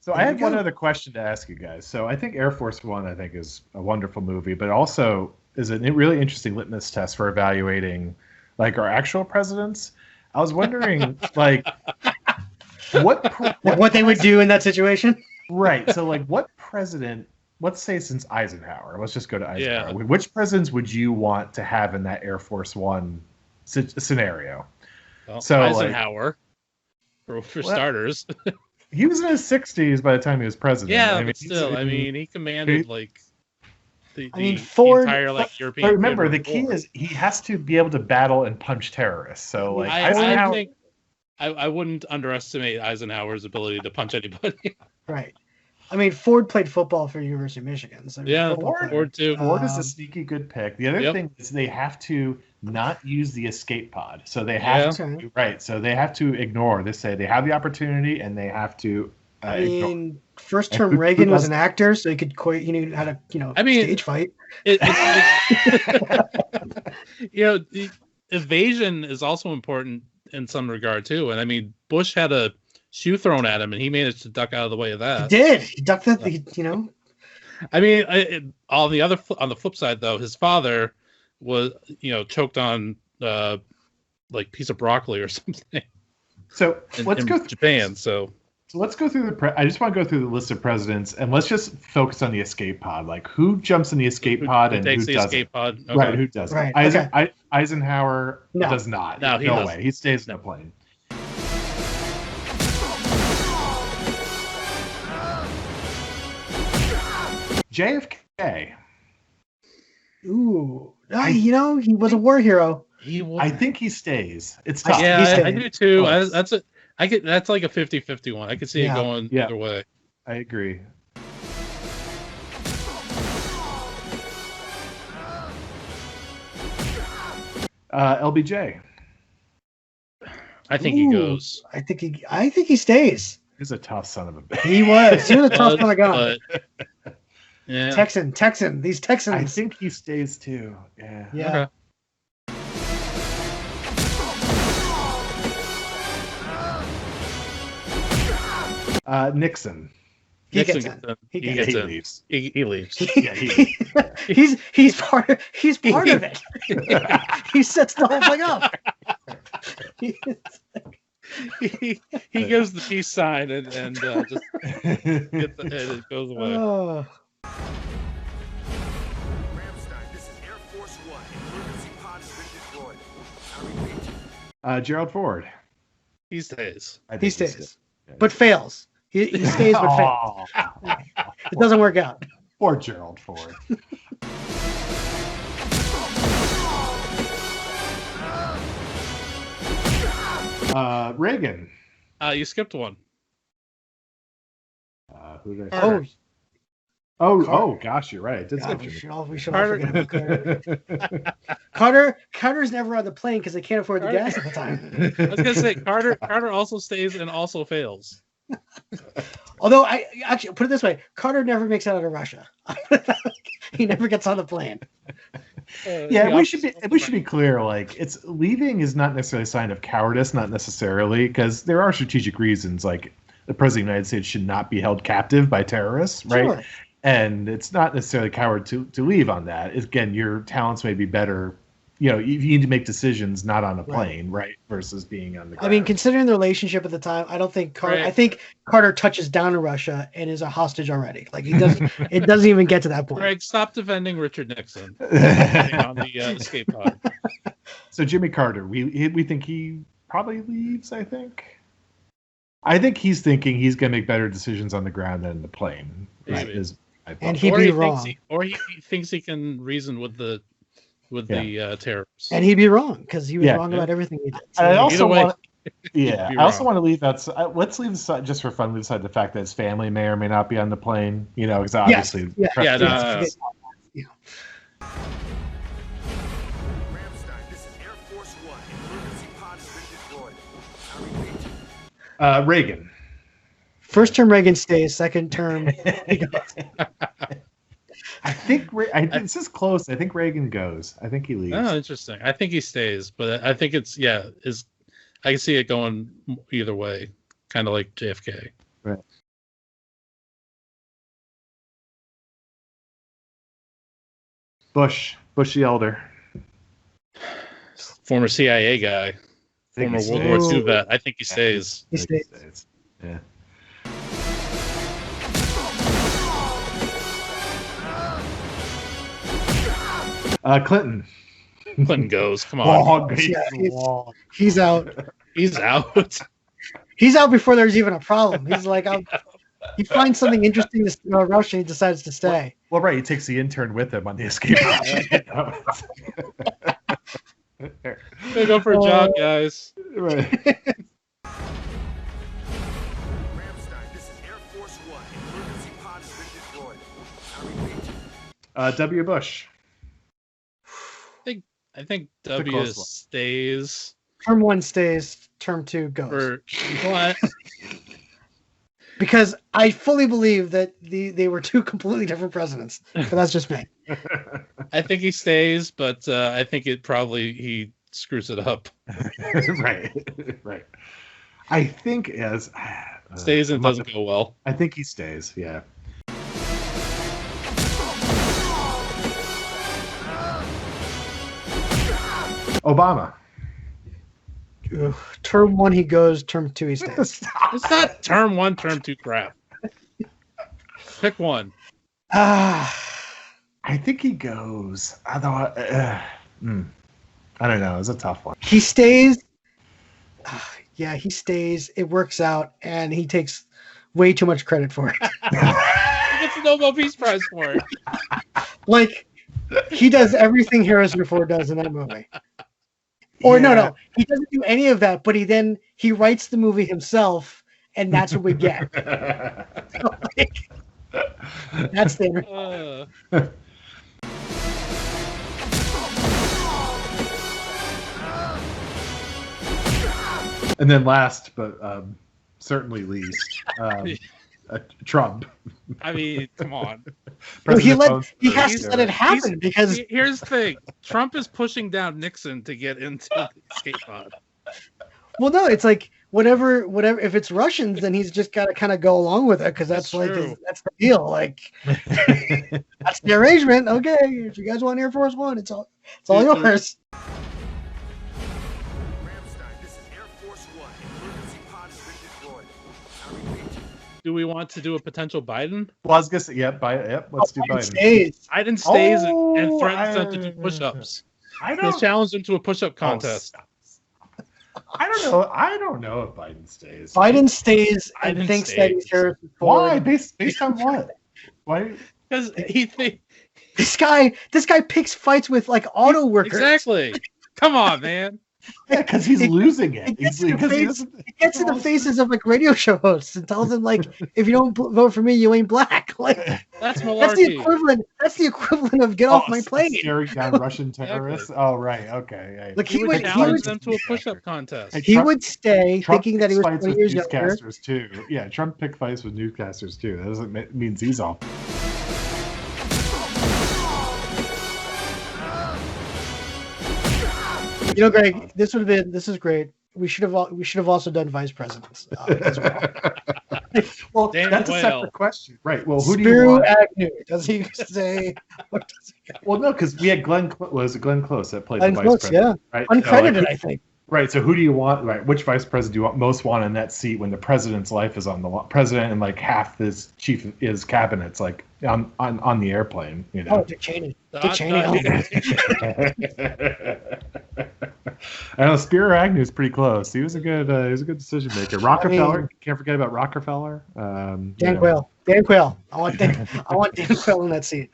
So I have one other question to ask you guys. So I think Air Force One, I think, is a wonderful movie, but also is a really interesting litmus test for evaluating like our actual presidents. I was wondering, like, what they would do in that situation. Right. So, like, what president? Let's say since Eisenhower. Let's just go to Eisenhower. Yeah. Which presidents would you want to have in that Air Force One scenario? Well, so Eisenhower, for starters. He was in his 60s by the time he was president. Yeah, but still, he commanded the Ford, entire European. But remember, the key is he has to be able to battle and punch terrorists. So, like, I think I wouldn't underestimate Eisenhower's ability to punch anybody. Right. I mean, Ford played football for University of Michigan. So yeah, Ford too. Ford is a sneaky good pick. The other thing is they have to not use the escape pod. So they have to, right. So they have to ignore. They say they have the opportunity and they have to ignore. First term Reagan was an actor, so he could he knew how to, stage fight. The evasion is also important in some regard too. And I mean, Bush had a shoe thrown at him, and he managed to duck out of the way of that. He did. He ducked that. I mean, on the flip side, though, his father was, choked on piece of broccoli or something. So let's go Japan. So let's go through I just want to go through the list of presidents, and let's just focus on the escape pod. Like, who jumps in the escape pod and who doesn't? Escape pod? Okay. Right, who doesn't? Right. Eisenhower does not. No, no way. He stays in the plane. JFK. Ooh, he was a war hero. I think he stays. It's tough. Yeah, I do too. That's like a 50-50 one. I could see it going either way. I agree. LBJ. I think he goes. I think he stays. He's a tough son of a bitch. He was a tough son of a gun. Yeah. Texan. These Texans. I think he stays too. Yeah. Yeah. Okay. Nixon. He gets in. He leaves. He leaves. Yeah, he's part of it. He sets the whole thing up. He gives the peace sign and just it goes away. Oh. Gerald Ford. He stays. He stays, but fails. He stays, but fails. It doesn't work out. Poor Gerald Ford. Reagan. You skipped one. Who did I say? Oh, gosh, you're right. We should all forget about Carter. Carter's never on the plane because they can't afford the gas at the time. I was gonna say Carter also stays and also fails. Although I actually put it this way, Carter never makes it out of Russia. He never gets on the plane. We should be clear. Like, it's leaving is not necessarily a sign of cowardice, not necessarily, because there are strategic reasons. Like, the president of the United States should not be held captive by terrorists, right? Sure. And it's not necessarily coward to leave on that. Again, your talents may be better. You need to make decisions not on a plane, right? Versus being on the ground. I mean, considering the relationship at the time, I don't think Carter. Right. I think Carter touches down to Russia and is a hostage already. Like, he does. It doesn't even get to that point. Greg, stop defending Richard Nixon on the escape pod. So Jimmy Carter, we think he probably leaves. I think he's thinking he's going to make better decisions on the ground than the plane. And he'd be wrong. He thinks he can reason with the terrorists. And he'd be wrong because he was wrong about everything he did. So I also want to leave that. Let's leave aside, just for fun, leave aside the fact that his family may or may not be on the plane. Because obviously, no. Reagan. First term Reagan stays. Second term. I think this is close. I think Reagan goes. I think he leaves. Oh, interesting. I think he stays, but I think it's I can see it going either way, kind of like JFK. Right. Bush the elder. Former CIA guy. Former World War II vet. I think he stays. He stays. Yeah. Clinton. Clinton goes. Come on. He's out. He's out. He's out before there's even a problem. He's like, he finds something interesting to Russia. He decides to stay. Well, right. He takes the intern with him on the escape route. Gonna go for a jog, guys. Right. W. Bush. I think W stays. Term 1 stays. Term 2 goes. What? Because I fully believe that they were two completely different presidents. But that's just me. I think he stays, but I think he screws it up. Right. I think stays and doesn't go well. I think he stays. Yeah. Obama. Term 1 he goes. Term 2 he stays. It's not term 1, term 2 crap. Pick one. I think he goes. I don't know. It's a tough one. He stays. Yeah, he stays. It works out, and he takes way too much credit for it. He gets the Nobel Peace Prize for it. Like, he does everything Harrison Ford does in that movie. Or no, he doesn't do any of that, but he writes the movie himself, and that's what we get. So, like, that's the. And then last, but certainly least, Trump. I mean, come on. Well, he has to let it happen because here's the thing: Trump is pushing down Nixon to get into the escape pod. Well, no, it's like whatever. If it's Russians, then he's just got to kind of go along with it because that's like that's the deal. Like that's the arrangement. Okay, if you guys want Air Force One, it's all yours. Do we want to do a potential Biden? Well, I was gonna say, let's do Biden. Biden stays and threatens them to do push-ups. He'll challenge them to a push-up contest. I don't know if Biden stays. Biden stays and thinks that he's Harrison Ford. Why? Based on what? Why? Because he thinks this guy picks fights with like auto workers. Exactly. Come on, man. Yeah, because he's losing it. He gets in the faces of like radio show hosts and tells them like, if you don't vote for me, you ain't black. Like that's malarkey. That's the equivalent of get off my plane. Staring down Russian terrorists. Exactly. Oh right, okay. Yeah. Like he would challenge them to a push-up contest. He would stay thinking that he was 20 years younger. Newscasters too. Yeah, Trump picked fights with newscasters too. That doesn't mean he's off. You know, Greg, this is great. We should have also done vice presidents as well. Well, that's a separate question, right? Well, who do you want? Agnew, does he say? Well, no, because we had Glenn Close that played the vice president, yeah, right? Uncredited, I think. Right. So who do you want? Right. Which vice president do you most want in that seat when the president's life is on the president and like half his cabinet's like on the airplane? You know. Oh, Dick Cheney. Dick Cheney. I know Spiro Agnew's pretty close. He was a good decision maker. Rockefeller, can't forget about Rockefeller. Dan Quayle. I want Dan Quayle in that seat.